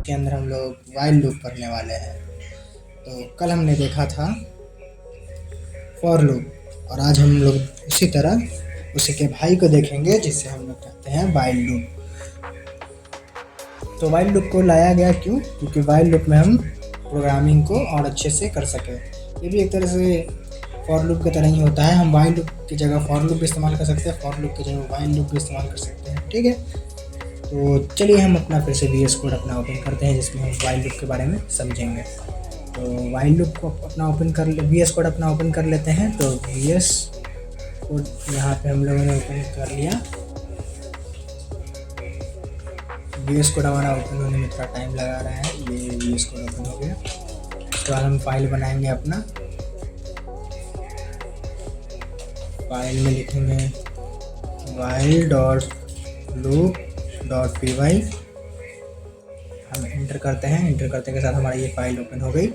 के अंदर हम लोग वाइल लूप पढ़ने वाले हैं। तो कल हमने देखा था फॉर लूप और आज हम लोग उसी तरह उसी के भाई को देखेंगे जिसे हम लोग कहते हैं वाइल लूप। तो वाइल लूप को लाया गया क्यों? क्योंकि वाइल लूप में हम प्रोग्रामिंग को और अच्छे से कर सकें। ये भी एक तरह से फॉर लूप की तरह ही होता है। हम वाइल लूप की जगह फॉर लूप भी इस्तेमाल कर सकते हैं, फॉर लूप की जगह वाइल लूप भी इस्तेमाल कर सकते हैं। ठीक है, तो चलिए हम अपना फिर से VS कोड अपना ओपन करते हैं जिसमें हम वाइल लूप के बारे में समझेंगे। तो वाइल लूप को अपना ओपन कर VS कोड अपना ओपन कर लेते हैं। तो VS कोड यहाँ पे हम लोगों ने ओपन कर लिया। VS कोड हमारा ओपन होने में थोड़ा टाइम लगा रहा है। ये VS कोड ओपन हो गया। तो हम फाइल बनाएंगे अपना। फाइल में लिखेंगे while.loop.py। हम इंटर करते हैं। इंटर करते के साथ हमारी ये फाइल ओपन हो गई।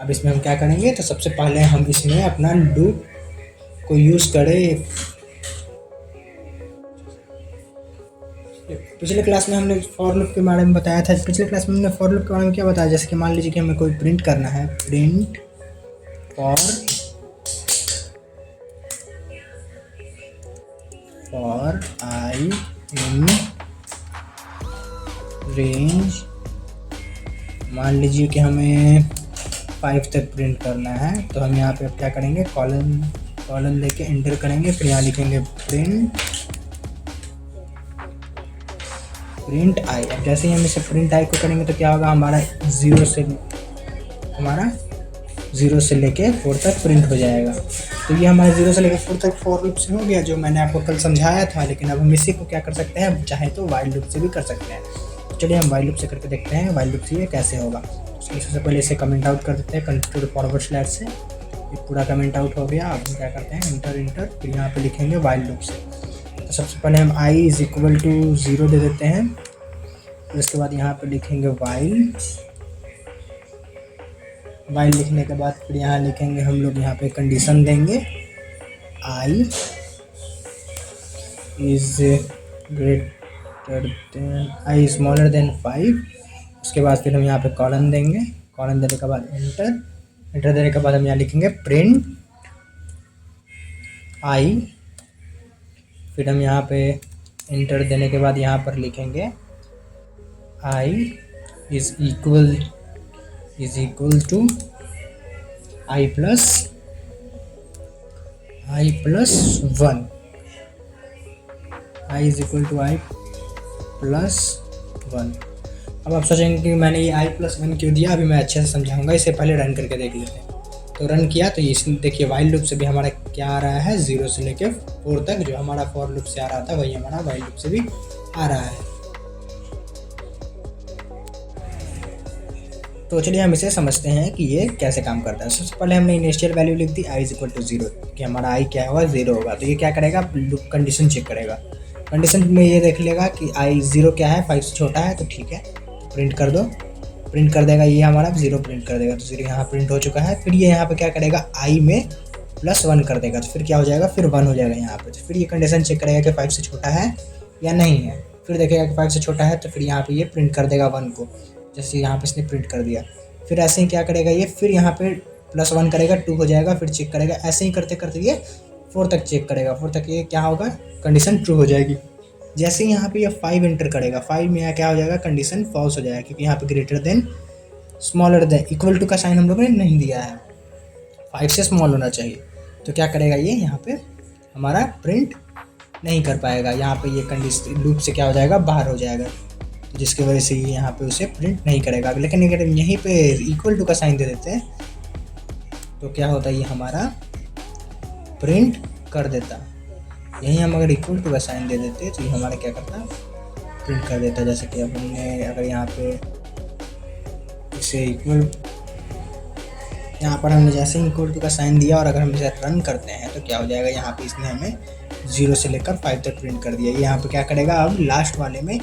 अब इसमें हम क्या करेंगे? तो सबसे पहले हम इसमें अपना लूप को यूज़ करें। पिछले क्लास में हमने फॉर लूप के बारे में बताया था। पिछले क्लास में हमने फॉर लूप के बारे में क्या बताया? जैसे कि मान लीजिए कि हमें कोई प्रिंट करना है, print for I in range, मान लीजिए कि हमें 5 तक प्रिंट करना है। तो हम यहाँ पे क्या करेंगे? कॉलन लेके एंटर करेंगे। फिर यहाँ लिखेंगे प्रिंट आई। अब जैसे ही हम इसे प्रिंट आई को करेंगे तो क्या होगा? हमारा 0 से लेके 4 तक प्रिंट हो जाएगा। तो ये हमारे 0 से लेकर 4 तक फॉर लूप से हो गया, जो मैंने आपको कल समझाया था। लेकिन अब हम इसी को क्या कर सकते हैं? चाहे तो वाइल लूप से भी कर सकते हैं। तो चलिए हम वाइल लूप से करके देखते हैं वाइल लूप से ये कैसे होगा। सबसे पहले इसे कमेंट आउट कर देते हैं कंट्रोल// से। ये पूरा कमेंट आउट हो गया। अब हम क्या करते हैं? इंटर फिर यहाँ पे लिखेंगे वाइल लूप से। तो सबसे पहले हम i = 0 दे देते हैं। फिर उसके बाद यहाँ पे लिखेंगे वाइल लिखने के बाद फिर यहाँ लिखेंगे हम लोग यहाँ पे कंडीशन देंगे i > 5। उसके बाद फिर हम यहाँ पे कॉलन देंगे। कॉलन देने के बाद इंटर देने के बाद हम यहाँ लिखेंगे प्रिंट i। फिर हम यहाँ पे इंटर देने के बाद यहाँ पर लिखेंगे i is equal to i plus 1। i is equal to i plus 1। अब आप सोचेंगे कि मैंने ये i plus 1 क्यों दिया? अभी मैं अच्छे से समझाऊंगा। इसे पहले रन करके देख लेते हैं। तो रन किया तो इसमें देखिए वाइल लूप से भी हमारा क्या आ रहा है? 0 से लेके 4 तक जो हमारा फॉर लूप से आ रहा था वही हमारा वाइल लूप से भी आ रहा है। तो चलिए हम इसे समझते हैं कि ये कैसे काम करता है। सबसे पहले हमने इनिशियल वैल्यू लिख दी i = 0 कि हमारा i क्या होगा? 0 होगा। तो ये क्या करेगा? लूप कंडीशन चेक करेगा। कंडीशन में ये देख लेगा कि i 0 क्या है? 5 से छोटा है। तो ठीक है, प्रिंट कर दो। प्रिंट कर देगा। ये हमारा 0 प्रिंट कर देगा। तो 0 यहाँ प्रिंट हो चुका है। फिर ये यहाँ पे क्या करेगा? i में +1 कर देगा। तो फिर क्या हो जाएगा? फिर 1 हो जाएगा यहाँ पे। तो फिर ये कंडीशन चेक करेगा कि 5 से छोटा है या नहीं है। फिर देखेगा कि 5 से छोटा है तो फिर यहाँ पे ये प्रिंट कर देगा 1 को, जैसे यहाँ पे इसने प्रिंट कर दिया। फिर ऐसे ही क्या करेगा? ये फिर यहाँ पे +1 करेगा, 2 हो जाएगा। फिर चेक करेगा। ऐसे ही करते करते ये 4 तक चेक करेगा। 4 तक ये क्या होगा? कंडीशन ट्रू हो जाएगी। जैसे ही यहाँ पे ये 5 एंटर करेगा, 5 में यहाँ क्या हो जाएगा? कंडीशन फॉल्स हो जाएगा, क्योंकि यहाँ पे greater than smaller than equal to का साइन हम लोगों ने नहीं दिया है। 5 से स्मॉल होना चाहिए। तो क्या करेगा? ये यहाँ पे हमारा प्रिंट नहीं कर पाएगा। यहाँ पे ये कंडीशन लूप से क्या हो जाएगा? बाहर हो जाएगा, जिसकी वजह से ये यहाँ पे उसे प्रिंट नहीं करेगा। लेकिन अगर यहीं पे इक्वल टू का साइन दे देते हैं तो क्या होता है? ये हमारा प्रिंट कर देता। यहीं हम अगर इक्वल टू का साइन दे देते तो ये हमारा क्या करता? प्रिंट कर देता। जैसे कि अब हमने अगर यहाँ पे इसे यहाँ पर हमने जैसे ही इक्वल टू का साइन दिया और अगर हम इसे रन करते हैं तो क्या हो जाएगा? यहाँ पे इसने हमें 0 से लेकर 5 तक प्रिंट कर दिया। ये यहाँ पे क्या करेगा? अब लास्ट वाले में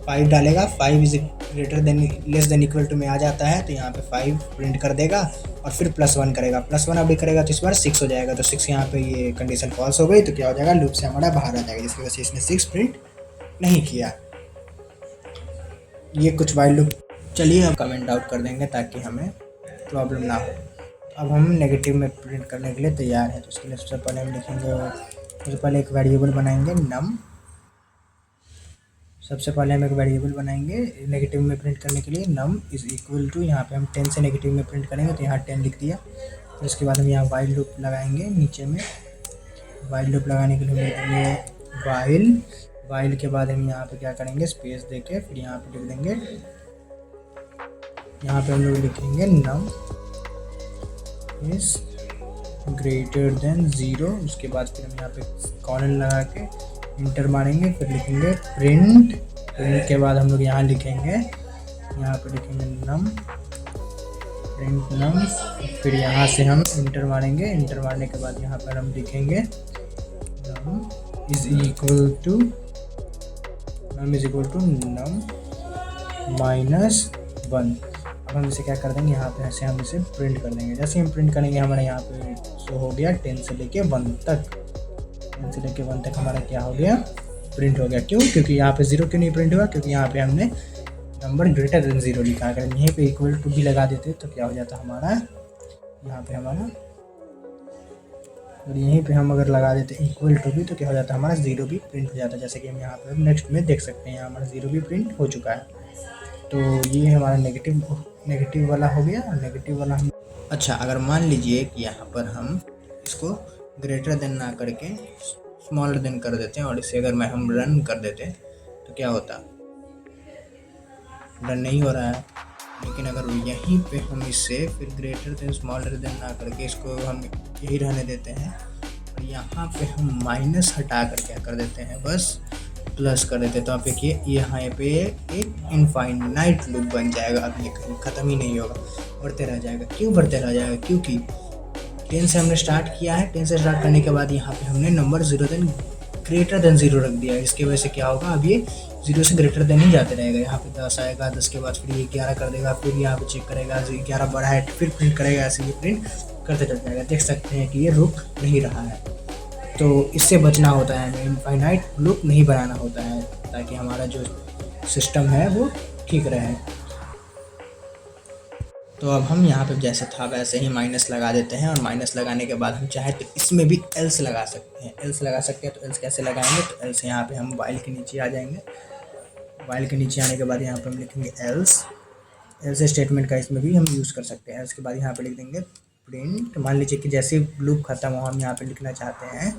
5 डालेगा। 5 is greater than less than equal to में आ जाता है तो यहाँ पे 5 प्रिंट कर देगा और फिर +1 करेगा। +1 अभी करेगा तो इस बार 6 हो जाएगा। तो 6 यहाँ पे ये कंडीशन फॉल्स हो गई। तो क्या हो जाएगा? लूप से हमारा बाहर आ जाएगा, जिसकी वजह से इसने 6 प्रिंट नहीं किया। ये कुछ वाइल लूप चलिए अब कमेंट आउट कर देंगे ताकि हमें प्रॉब्लम ना हो। अब हम नेगेटिव में प्रिंट करने के लिए तैयार हैं। तो इसके लिए सबसे पहले हम लिखेंगे, सबसे पहले एक वेरिएबल बनाएंगे नम। सबसे पहले हम एक वेरिएबल बनाएंगे नेगेटिव में प्रिंट करने के लिए, नम इज़ इक्वल टू, यहाँ पे हम 10 से नेगेटिव में प्रिंट करेंगे तो यहाँ 10 लिख दिया। तो इसके बाद हम यहाँ वाइल लूप लगाएंगे नीचे में। वाइल लूप लगाने के लिए हम लिखेंगे वाइल के बाद हम यहाँ पे क्या करेंगे, स्पेस देके फिर यहाँ पे लिख देंगे, यहाँ पे हम लोग लिखेंगे नम इज ग्रेटर देन 0। उसके बाद फिर हम यहाँ पे कॉलन लगा के इंटर मारेंगे, फिर लिखेंगे प्रिंट के बाद हम लोग यहाँ लिखेंगे, यहाँ पे लिखेंगे नम, प्रिंट नम। फिर यहाँ से हम इंटर मारेंगे, इंटर मारने के बाद यहाँ पर हम लिखेंगे नम इज इक्वल टू नम -1। अब हम इसे क्या कर देंगे, यहाँ पे ऐसे हम इसे प्रिंट कर देंगे। जैसे हम प्रिंट करेंगे हमारे यहाँ पे शो हो गया 10 से लेके 1 तक, 10 से लेके 1 तक हमारा क्या हो गया, प्रिंट हो गया। क्यों? क्योंकि यहाँ पे 0 क्यों नहीं प्रिंट हुआ, क्योंकि यहाँ पे हमने नंबर ग्रेटर देन 0 लिखा। अगर हम यहीं पे इक्वल टू भी लगा देते तो क्या हो जाता हमारा, यहाँ पे हमारा, और यहीं पे हम अगर लगा देते इक्वल टू भी तो क्या हो जाता हमारा 0 भी प्रिंट हो जाता। जैसे कि हम यहाँ पे नेक्स्ट में देख सकते हैं, यहाँ हमारा 0 भी प्रिंट हो चुका है। तो ये हमारा नेगेटिव वाला हो गया। नेगेटिव वाला हम, अच्छा अगर मान लीजिए कि यहाँ पर हम इसको ग्रेटर देन ना करके स्मॉलर देन कर देते हैं और इसे अगर हम रन कर देते तो क्या होता, रन नहीं हो रहा है। लेकिन अगर यहीं पे हम इसे फिर ग्रेटर देन स्मॉलर देन ना करके इसको हम यही रहने देते हैं और यहाँ पे हम माइनस हटा कर क्या कर देते हैं, बस प्लस कर देते हैं, तो आप देखिए यहाँ पे एक इनफाइनाइट लूप बन जाएगा। अब ये कहीं ख़त्म ही नहीं होगा, बढ़ते रह जाएगा। क्यों बढ़ते रह जाएगा? क्योंकि 10 से हमने स्टार्ट किया है। 10 से स्टार्ट करने के बाद यहाँ पे हमने नंबर ग्रेटर देन 0 रख दिया है। इसकी वजह से क्या होगा, अब ये 0 से ग्रेटर देन ही जाते रहेगा। यहाँ पे 10 आएगा, 10 के बाद फिर ये 11 कर देगा, फिर यहाँ पे चेक करेगा 11 बढ़ा है फिर प्रिंट करेगा, ऐसे ये प्रिंट करते चल जाएगा। देख सकते हैं कि ये रुक नहीं रहा है। तो इससे बचना होता है, इनफाइनाइट लूप नहीं बनाना होता है ताकि हमारा जो सिस्टम है वो ठीक रहे। तो अब हम यहाँ पे जैसे था वैसे ही माइनस लगा देते हैं और माइनस लगाने के बाद हम चाहे तो इसमें भी एल्स लगा सकते हैं। एल्स लगा सकते हैं तो एल्स कैसे लगाएंगे, तो एल्स यहाँ पे हम वाइल के नीचे आ जाएंगे। वाइल के नीचे आने के बाद यहाँ पे हम लिखेंगे एल्स स्टेटमेंट का इसमें भी हम यूज़ कर सकते हैं। एल्स के बाद यहाँ पे लिख देंगे प्रिंट। मान लीजिए कि जैसे लूप ख़त्म हो हम यहाँ पे लिखना चाहते हैं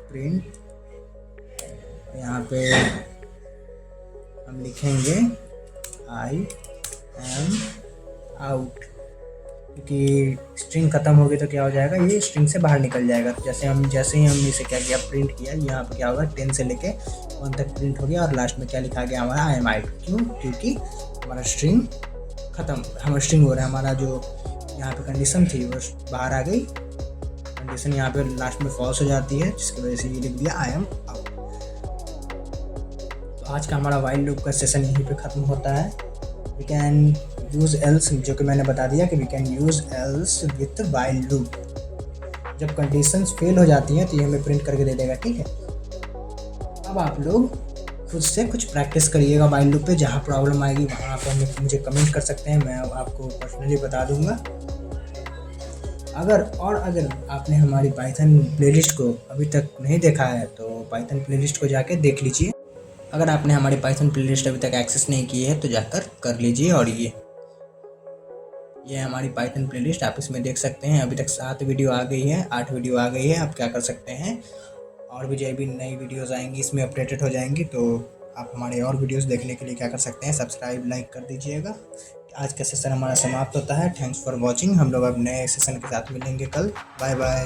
प्रिंट, यहाँ पे हम लिखेंगे आई एम आउट, क्योंकि स्ट्रिंग ख़त्म होगी तो क्या हो जाएगा, ये स्ट्रिंग से बाहर निकल जाएगा। तो जैसे ही हमने इसे क्या किया, प्रिंट किया, यहाँ पे क्या होगा 10 से लेके 1 तक प्रिंट हो गया और लास्ट में क्या लिखा गया हमारा आई एम आउट। क्यों? क्योंकि हमारा स्ट्रिंग ख़त्म, हमारा स्ट्रिंग हो रहा है, हमारा जो यहाँ पे कंडीशन थी वो बाहर आ गई। कंडीशन यहाँ पे लास्ट में फॉल्स हो जाती है, जिसकी वजह से ये लिख दिया आई एम आउट। तो आज का हमारा वाइल लूप का सेशन यहीं पे ख़त्म होता है। वी कैन यूज़ एल्स, जो कि मैंने बता दिया कि we can use else with while loop. जब कंडीशंस फेल हो जाती हैं तो ये हमें प्रिंट करके दे देगा। ठीक है, अब आप लोग खुद से कुछ प्रैक्टिस करिएगा वाइल लूप पे। जहाँ प्रॉब्लम आएगी वहाँ आप मुझे कमेंट कर सकते हैं, मैं आपको पर्सनली बता दूंगा। अगर आपने हमारी पाइथन प्लेलिस्ट को अभी तक नहीं देखा है तो पाइथन प्लेलिस्ट को जाके देख लीजिए। अगर आपने हमारी पाइथन प्लेलिस्ट अभी तक एक्सेस नहीं की है तो जाकर कर लीजिए। और ये हमारी पाइथन प्लेलिस्ट, आप इसमें देख सकते हैं। अभी तक 7 वीडियो आ गई है, 8 वीडियो आ गई है। आप क्या कर सकते हैं, और भी जब भी नई वीडियोस आएंगी इसमें अपडेटेड हो जाएंगी, तो आप हमारे और वीडियोस देखने के लिए क्या कर सकते हैं, सब्सक्राइब लाइक कर दीजिएगा। आज का सेशन हमारा समाप्त होता है। Thanks for watching. हम लोग अब नए सेशन के साथ मिलेंगे कल। Bye bye.